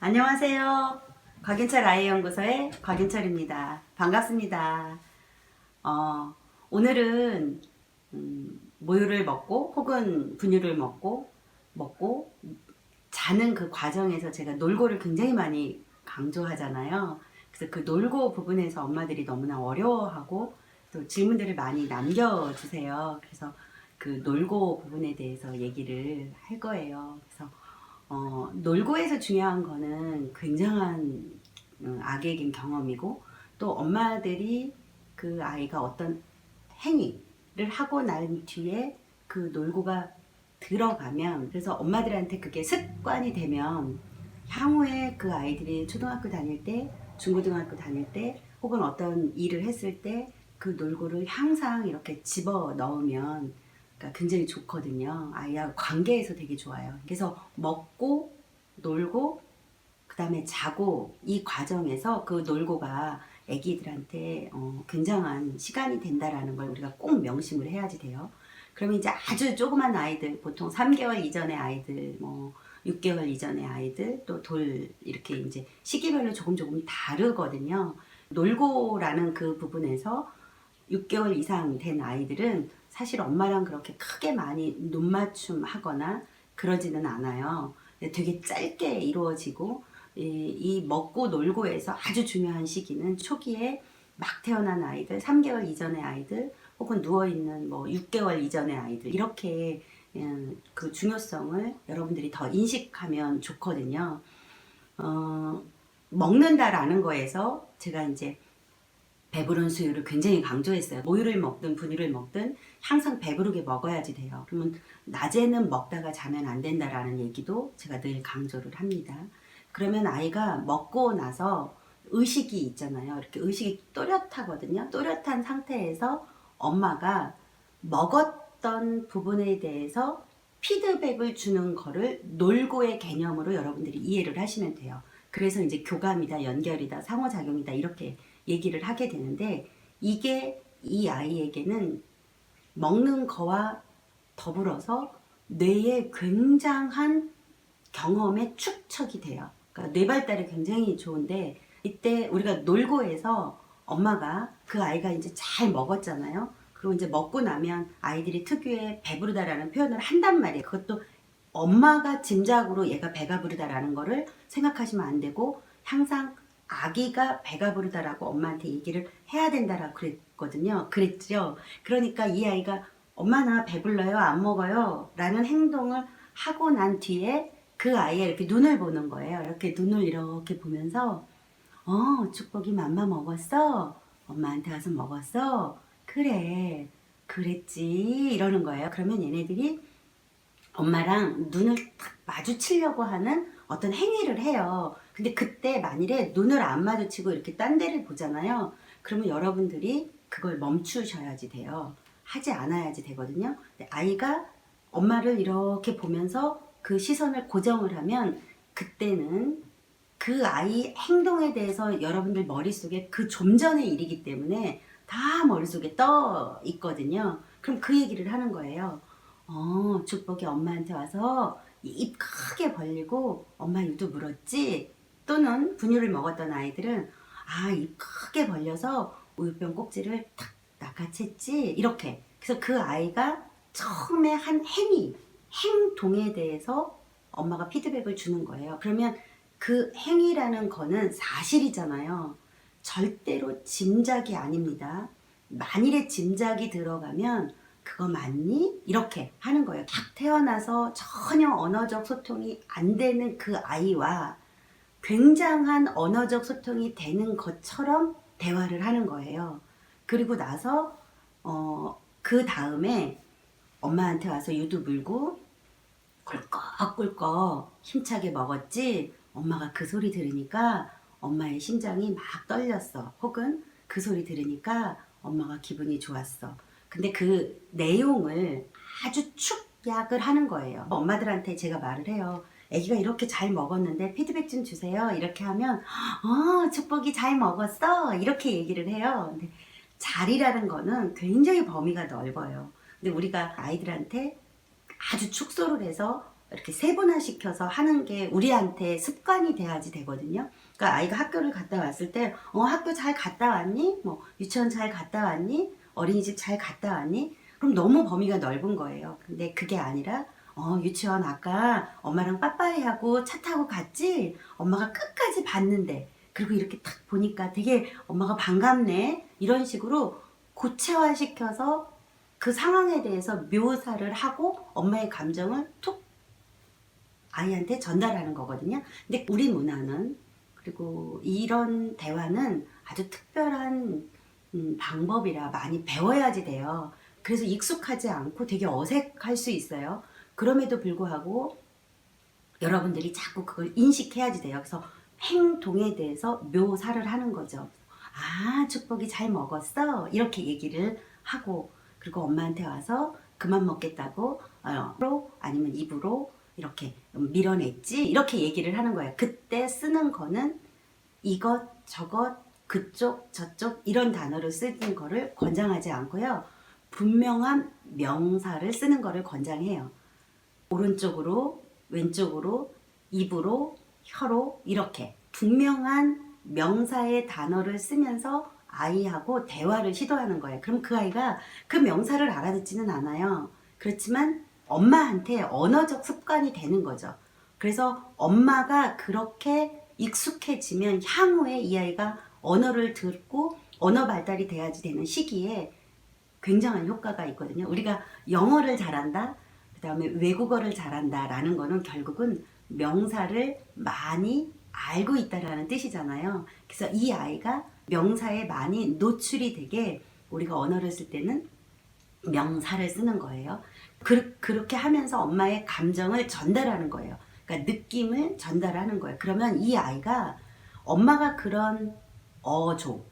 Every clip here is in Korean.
안녕하세요. 곽윤철 아이연구소의 곽윤철입니다. 반갑습니다. 오늘은 모유를 먹고 혹은 분유를 먹고 자는 그 과정에서 제가 놀고를 굉장히 많이 강조하잖아요. 그래서 그 놀고 부분에서 엄마들이 너무나 어려워하고 또 질문들을 많이 남겨주세요. 그래서 그 놀고 부분에 대해서 얘기를 할 거예요. 그래서 놀고에서 중요한 거는 굉장한 악의적인 경험이고 또 엄마들이 그 아이가 어떤 행위를 하고 난 뒤에 그 놀고가 들어가면 그래서 엄마들한테 그게 습관이 되면 향후에 그 아이들이 초등학교 다닐 때 중고등학교 다닐 때 혹은 어떤 일을 했을 때 그 놀고를 항상 이렇게 집어 넣으면 그러니까 굉장히 좋거든요. 아이와 관계에서 되게 좋아요. 그래서 먹고 놀고 그 다음에 자고 이 과정에서 그 놀고가 애기들한테 굉장한 시간이 된다라는 걸 우리가 꼭 명심을 해야지 돼요. 그러면 이제 아주 조그만 아이들, 보통 3개월 이전의 아이들, 뭐 6개월 이전의 아이들, 또 돌 이렇게 이제 시기별로 조금 다르거든요. 놀고라는 그 부분에서 6개월 이상 된 아이들은 사실 엄마랑 그렇게 크게 많이 눈맞춤 하거나 그러지는 않아요. 되게 짧게 이루어지고 이 먹고 놀고에서 아주 중요한 시기는 초기에 막 태어난 아이들, 3개월 이전의 아이들, 혹은 누워있는 뭐 6개월 이전의 아이들 이렇게 그 중요성을 여러분들이 더 인식하면 좋거든요. 먹는다라는 거에서 제가 이제 배부른 수유를 굉장히 강조했어요. 모유를 먹든 분유를 먹든 항상 배부르게 먹어야지 돼요. 그러면 낮에는 먹다가 자면 안 된다라는 얘기도 제가 늘 강조를 합니다. 그러면 아이가 먹고 나서 의식이 있잖아요. 이렇게 의식이 또렷하거든요. 또렷한 상태에서 엄마가 먹었던 부분에 대해서 피드백을 주는 거를 놀고의 개념으로 여러분들이 이해를 하시면 돼요. 그래서 이제 교감이다, 연결이다, 상호작용이다 이렇게 얘기를 하게 되는데 이게 이 아이에게는 먹는 거와 더불어서 뇌에 굉장한 경험의 축적이 돼요. 그러니까 뇌 발달이 굉장히 좋은데 이때 우리가 놀고 해서 엄마가 그 아이가 이제 잘 먹었잖아요. 그리고 이제 먹고 나면 아이들이 특유의 배부르다라는 표현을 한단 말이에요. 그것도 엄마가 짐작으로 얘가 배가 부르다라는 거를 생각하시면 안 되고 항상 아기가 배가 부르다라고 엄마한테 얘기를 해야 된다라고 그랬거든요. 그랬죠. 그러니까 이 아이가 엄마 나 배불러요? 안 먹어요? 라는 행동을 하고 난 뒤에 그 아이가 이렇게 눈을 보는 거예요. 이렇게 눈을 이렇게 보면서 축복이 맘마 먹었어? 엄마한테 와서 먹었어? 그래 그랬지 이러는 거예요. 그러면 얘네들이 엄마랑 눈을 딱 마주치려고 하는 어떤 행위를 해요. 근데 그때 만일에 눈을 안 마주치고 이렇게 딴 데를 보잖아요. 그러면 여러분들이 그걸 멈추셔야지 돼요. 하지 않아야지 되거든요. 근데 아이가 엄마를 이렇게 보면서 그 시선을 고정을 하면 그때는 그 아이 행동에 대해서 여러분들 머릿속에 그 좀 전의 일이기 때문에 다 머릿속에 떠 있거든요. 그럼 그 얘기를 하는 거예요. 축복이 엄마한테 와서 입 크게 벌리고 엄마 유두 물었지? 또는 분유를 먹었던 아이들은 입 크게 벌려서 우유병 꼭지를 탁 낚아챘지? 이렇게. 그래서 그 아이가 처음에 한 행동에 대해서 엄마가 피드백을 주는 거예요. 그러면 그 행위라는 거는 사실이잖아요. 절대로 짐작이 아닙니다. 만일에 짐작이 들어가면 그거 맞니? 이렇게 하는 거예요. 딱 태어나서 전혀 언어적 소통이 안 되는 그 아이와 굉장한 언어적 소통이 되는 것처럼 대화를 하는 거예요. 그리고 나서 그 다음에 엄마한테 와서 유두 물고 꿀꺽꿀꺽 힘차게 먹었지? 엄마가 그 소리 들으니까 엄마의 심장이 막 떨렸어. 혹은 그 소리 들으니까 엄마가 기분이 좋았어. 근데 그 내용을 아주 축약을 하는 거예요. 엄마들한테 제가 말을 해요. 애기가 이렇게 잘 먹었는데 피드백 좀 주세요. 이렇게 하면 축복이 잘 먹었어. 이렇게 얘기를 해요. 근데 잘이라는 거는 굉장히 범위가 넓어요. 근데 우리가 아이들한테 아주 축소를 해서 이렇게 세분화시켜서 하는 게 우리한테 습관이 돼야지 되거든요. 그러니까 아이가 학교를 갔다 왔을 때 학교 잘 갔다 왔니? 뭐 유치원 잘 갔다 왔니? 어린이집 잘 갔다 왔니? 그럼 너무 범위가 넓은 거예요. 근데 그게 아니라 유치원 아까 엄마랑 빠빠이 하고 차 타고 갔지? 엄마가 끝까지 봤는데 그리고 이렇게 딱 보니까 되게 엄마가 반갑네. 이런 식으로 구체화시켜서 그 상황에 대해서 묘사를 하고 엄마의 감정을 툭 아이한테 전달하는 거거든요. 근데 우리 문화는 그리고 이런 대화는 아주 특별한 방법이라 많이 배워야지 돼요. 그래서 익숙하지 않고 되게 어색할 수 있어요. 그럼에도 불구하고 여러분들이 자꾸 그걸 인식해야지 돼요. 그래서 행동에 대해서 묘사를 하는 거죠. 아, 축복이 잘 먹었어. 이렇게 얘기를 하고 그리고 엄마한테 와서 그만 먹겠다고 아니면 입으로 이렇게 밀어냈지. 이렇게 얘기를 하는 거예요. 그때 쓰는 거는 이것, 저것, 그쪽, 저쪽 이런 단어를 쓰는 거를 권장하지 않고요. 분명한 명사를 쓰는 거를 권장해요. 오른쪽으로, 왼쪽으로, 입으로, 혀로 이렇게 분명한 명사의 단어를 쓰면서 아이하고 대화를 시도하는 거예요. 그럼 그 아이가 그 명사를 알아듣지는 않아요. 그렇지만 엄마한테 언어적 습관이 되는 거죠. 그래서 엄마가 그렇게 익숙해지면 향후에 이 아이가 언어를 듣고 언어 발달이 돼야지 되는 시기에 굉장한 효과가 있거든요. 우리가 영어를 잘한다, 그 다음에 외국어를 잘한다 라는 거는 결국은 명사를 많이 알고 있다라는 뜻이잖아요. 그래서 이 아이가 명사에 많이 노출이 되게 우리가 언어를 쓸 때는 명사를 쓰는 거예요. 그렇게 하면서 엄마의 감정을 전달하는 거예요. 그러니까 느낌을 전달하는 거예요. 그러면 이 아이가 엄마가 그런 어조,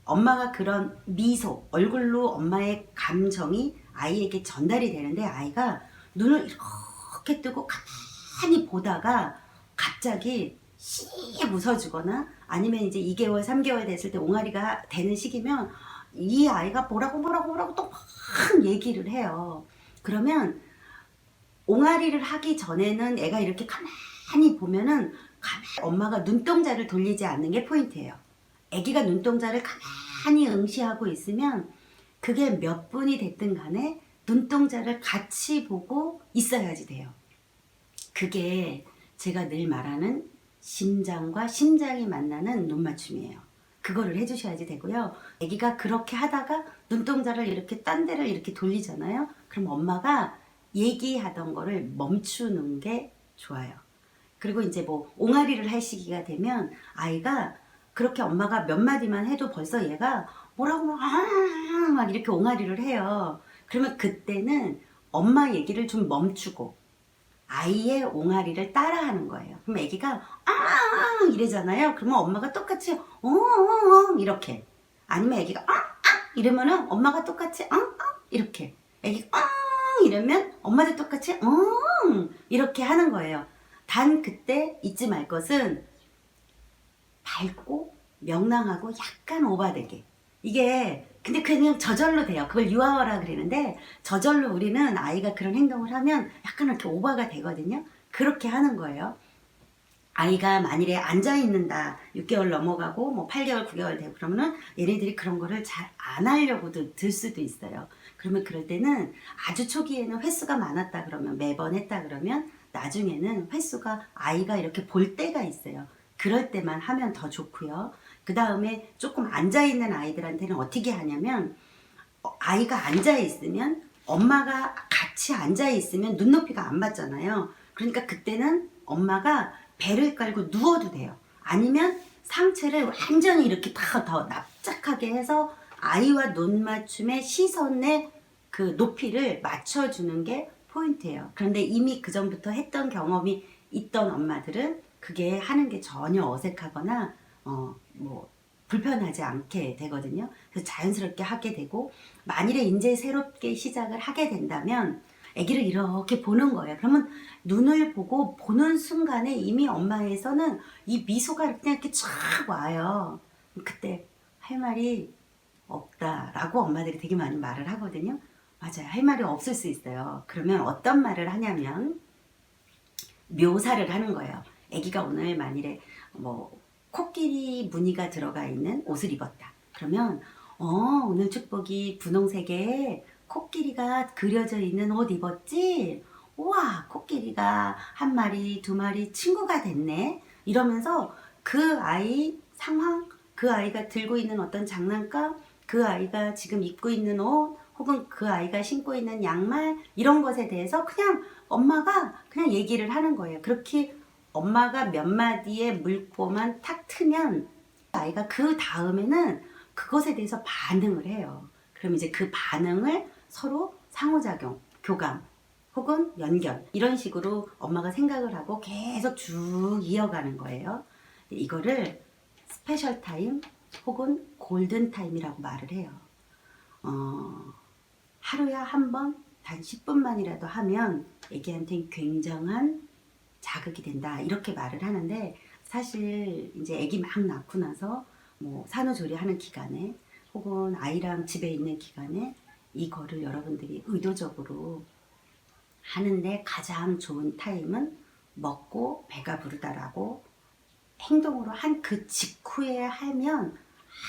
엄마가 그런 미소, 얼굴로 엄마의 감정이 아이에게 전달이 되는데 아이가 눈을 이렇게 뜨고 가만히 보다가 갑자기 씩 웃어주거나 아니면 이제 2개월, 3개월 됐을 때 옹알이가 되는 시기면 이 아이가 뭐라고 또 막 얘기를 해요. 그러면 옹알이를 하기 전에는 애가 이렇게 가만히 보면은 엄마가 눈동자를 돌리지 않는 게 포인트예요. 아기가 눈동자를 가만히 응시하고 있으면 그게 몇 분이 됐든 간에 눈동자를 같이 보고 있어야지 돼요. 그게 제가 늘 말하는 심장과 심장이 만나는 눈맞춤이에요. 그거를 해주셔야지 되고요. 아기가 그렇게 하다가 눈동자를 이렇게 딴 데를 이렇게 돌리잖아요. 그럼 엄마가 얘기하던 거를 멈추는 게 좋아요. 그리고 이제 뭐 옹알이를 할 시기가 되면 아이가 그렇게 엄마가 몇 마디만 해도 벌써 얘가 뭐라고 막 이렇게 옹알이를 해요. 그러면 그때는 엄마 얘기를 좀 멈추고 아이의 옹알이를 따라하는 거예요. 그럼 애기가 이래잖아요. 그러면 엄마가 똑같이 이렇게 아니면 애기가 이러면은 엄마가 똑같이 이렇게 애기가 이러면 엄마도 똑같이 이렇게 하는 거예요. 단 그때 잊지 말 것은 밝고 명랑하고 약간 오바되게 이게 근데 그냥 저절로 돼요. 그걸 유아어라 그러는데 저절로 우리는 아이가 그런 행동을 하면 약간 이렇게 오바가 되거든요. 그렇게 하는 거예요. 아이가 만일에 앉아있는다 6개월 넘어가고 뭐 8개월 9개월 되고 그러면은 얘네들이 그런 거를 잘 안 하려고도 들 수도 있어요. 그러면 그럴 때는 아주 초기에는 횟수가 많았다 그러면 매번 했다 그러면 나중에는 횟수가 아이가 이렇게 볼 때가 있어요. 그럴 때만 하면 더 좋고요. 그 다음에 조금 앉아있는 아이들한테는 어떻게 하냐면 아이가 앉아있으면 엄마가 같이 앉아있으면 눈높이가 안 맞잖아요. 그러니까 그때는 엄마가 배를 깔고 누워도 돼요. 아니면 상체를 완전히 이렇게 다 더 납작하게 해서 아이와 눈 맞춤의 시선의 그 높이를 맞춰주는 게 포인트예요. 그런데 이미 그 전부터 했던 경험이 있던 엄마들은 그게 하는 게 전혀 어색하거나 뭐 불편하지 않게 되거든요. 그래서 자연스럽게 하게 되고 만일에 이제 새롭게 시작을 하게 된다면 아기를 이렇게 보는 거예요. 그러면 눈을 보고 보는 순간에 이미 엄마에서는 이 미소가 그냥 이렇게 쫙 와요. 그때 할 말이 없다라고 엄마들이 되게 많이 말을 하거든요. 맞아요. 할 말이 없을 수 있어요. 그러면 어떤 말을 하냐면 묘사를 하는 거예요. 아기가 오늘 만일에 뭐 코끼리 무늬가 들어가 있는 옷을 입었다. 그러면 오늘 축복이 분홍색에 코끼리가 그려져 있는 옷 입었지? 우와, 코끼리가 한 마리, 두 마리 친구가 됐네. 이러면서 그 아이 상황, 그 아이가 들고 있는 어떤 장난감, 그 아이가 지금 입고 있는 옷, 혹은 그 아이가 신고 있는 양말, 이런 것에 대해서 그냥 엄마가 그냥 얘기를 하는 거예요. 그렇게 엄마가 몇 마디의 물꼬만 탁 트면 아이가 그 다음에는 그것에 대해서 반응을 해요. 그럼 이제 그 반응을 서로 상호작용, 교감, 혹은 연결, 이런 식으로 엄마가 생각을 하고 계속 쭉 이어가는 거예요. 이거를 스페셜 타임 혹은 골든 타임이라고 말을 해요. 하루에 한 번, 단 10분만이라도 하면 애기한테는 굉장한 자극이 된다, 이렇게 말을 하는데, 사실 이제 애기 막 낳고 나서 뭐 산후조리하는 기간에 혹은 아이랑 집에 있는 기간에 이거를 여러분들이 의도적으로 하는데 가장 좋은 타임은 먹고 배가 부르다라고 행동으로 한 그 직후에 하면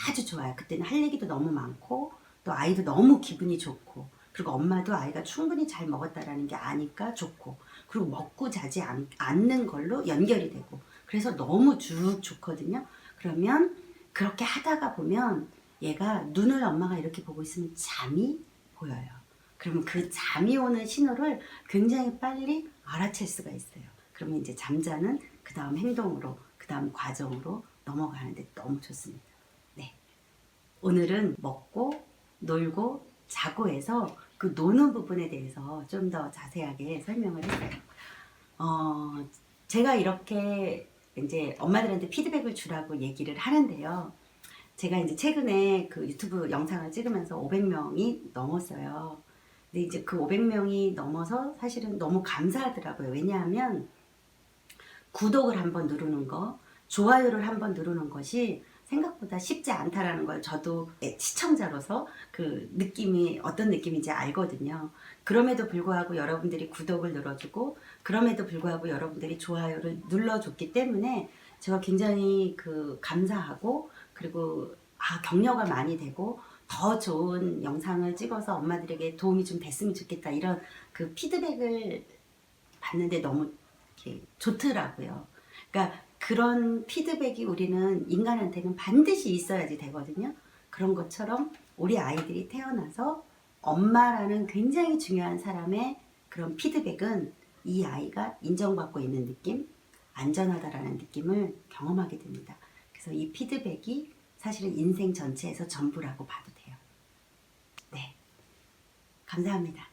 아주 좋아요. 그때는 할 얘기도 너무 많고 또 아이도 너무 기분이 좋고, 그리고 엄마도 아이가 충분히 잘 먹었다라는 게 아니까 좋고, 그리고 먹고 자지 않는 걸로 연결이 되고, 그래서 너무 쭉 좋거든요. 그러면 그렇게 하다가 보면 얘가 눈을 엄마가 이렇게 보고 있으면 잠이 보여요. 그러면 그 잠이 오는 신호를 굉장히 빨리 알아챌 수가 있어요. 그러면 이제 잠자는 그 다음 행동으로, 그 다음 과정으로 넘어가는데 너무 좋습니다. 네. 오늘은 먹고 놀고 자고 해서 그 노는 부분에 대해서 좀 더 자세하게 설명을 했어요. 제가 이렇게 이제 엄마들한테 피드백을 주라고 얘기를 하는데요. 제가 이제 최근에 그 유튜브 영상을 찍으면서 500명이 넘었어요. 근데 이제 그 500명이 넘어서 사실은 너무 감사하더라고요. 왜냐하면 구독을 한번 누르는 거, 좋아요를 한번 누르는 것이 생각보다 쉽지 않다라는 걸 저도 시청자로서 그 느낌이 어떤 느낌인지 알거든요. 그럼에도 불구하고 여러분들이 구독을 눌러주고, 그럼에도 불구하고 여러분들이 좋아요를 눌러줬기 때문에 제가 굉장히 그 감사하고, 그리고 격려가 많이 되고 더 좋은 영상을 찍어서 엄마들에게 도움이 좀 됐으면 좋겠다, 이런 그 피드백을 받는데 너무 이렇게 좋더라고요. 그러니까 그런 피드백이 우리는 인간한테는 반드시 있어야지 되거든요. 그런 것처럼 우리 아이들이 태어나서 엄마라는 굉장히 중요한 사람의 그런 피드백은 이 아이가 인정받고 있는 느낌, 안전하다라는 느낌을 경험하게 됩니다. 그래서 이 피드백이 사실은 인생 전체에서 전부라고 봐도 돼요. 네. 감사합니다.